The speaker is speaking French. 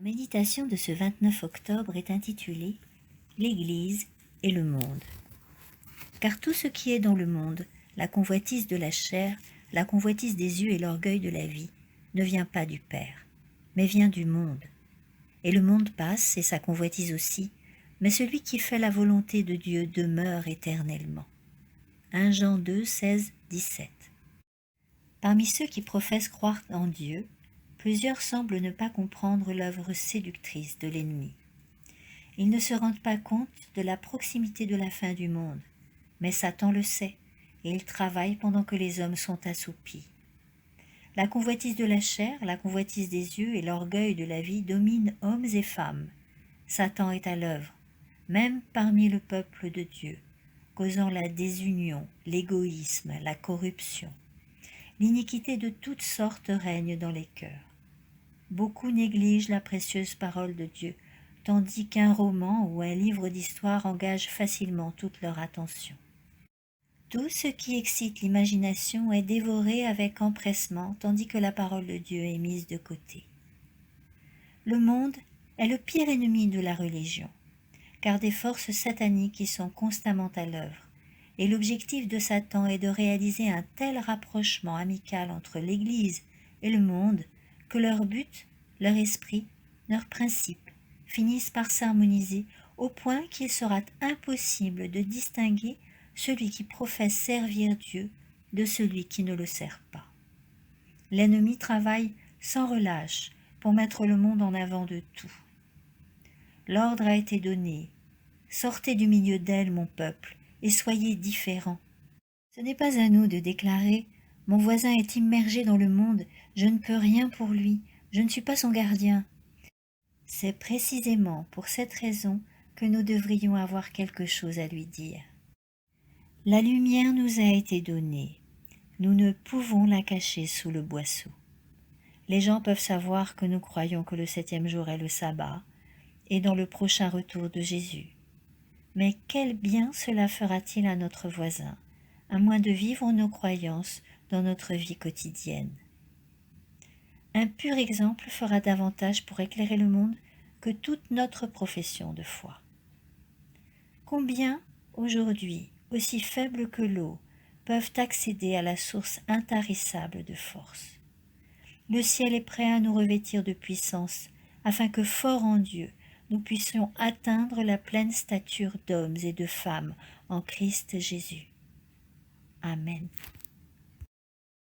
méditation de ce 29 octobre est intitulée « L'Église et le monde ». Car tout ce qui est dans le monde, la convoitise de la chair, la convoitise des yeux et l'orgueil de la vie, ne vient pas du Père, mais vient du monde. Et le monde passe, et sa convoitise aussi, mais celui qui fait la volonté de Dieu demeure éternellement. 1 Jean 2, 16, 17. Parmi ceux qui professent croire en Dieu, plusieurs semblent ne pas comprendre l'œuvre séductrice de l'ennemi. Ils ne se rendent pas compte de la proximité de la fin du monde, mais Satan le sait, et il travaille pendant que les hommes sont assoupis. La convoitise de la chair, la convoitise des yeux et l'orgueil de la vie dominent hommes et femmes. Satan est à l'œuvre, même parmi le peuple de Dieu, causant la désunion, l'égoïsme, la corruption. L'iniquité de toutes sortes règne dans les cœurs. Beaucoup négligent la précieuse parole de Dieu, tandis qu'un roman ou un livre d'histoire engage facilement toute leur attention. Tout ce qui excite l'imagination est dévoré avec empressement, tandis que la parole de Dieu est mise de côté. Le monde est le pire ennemi de la religion, car des forces sataniques y sont constamment à l'œuvre, et l'objectif de Satan est de réaliser un tel rapprochement amical entre l'Église et le monde que leur but, leur esprit, leurs principes finissent par s'harmoniser au point qu'il sera impossible de distinguer celui qui professe servir Dieu de celui qui ne le sert pas. L'ennemi travaille sans relâche pour mettre le monde en avant de tout. L'ordre a été donné. Sortez du milieu d'elle, mon peuple, et soyez différents. Ce n'est pas à nous de déclarer « Mon voisin est immergé dans le monde, je ne peux rien pour lui, je ne suis pas son gardien ». C'est précisément pour cette raison que nous devrions avoir quelque chose à lui dire. La lumière nous a été donnée. Nous ne pouvons la cacher sous le boisseau. Les gens peuvent savoir que nous croyons que le 7e jour est le sabbat et dans le prochain retour de Jésus. Mais quel bien cela fera-t-il à notre voisin, à moins de vivre nos croyances dans notre vie quotidienne? Un pur exemple fera davantage pour éclairer le monde que toute notre profession de foi. Combien, aujourd'hui, aussi faibles que l'eau, peuvent accéder à la source intarissable de force? Le ciel est prêt à nous revêtir de puissance, afin que, forts en Dieu, nous puissions atteindre la pleine stature d'hommes et de femmes en Christ Jésus. Amen.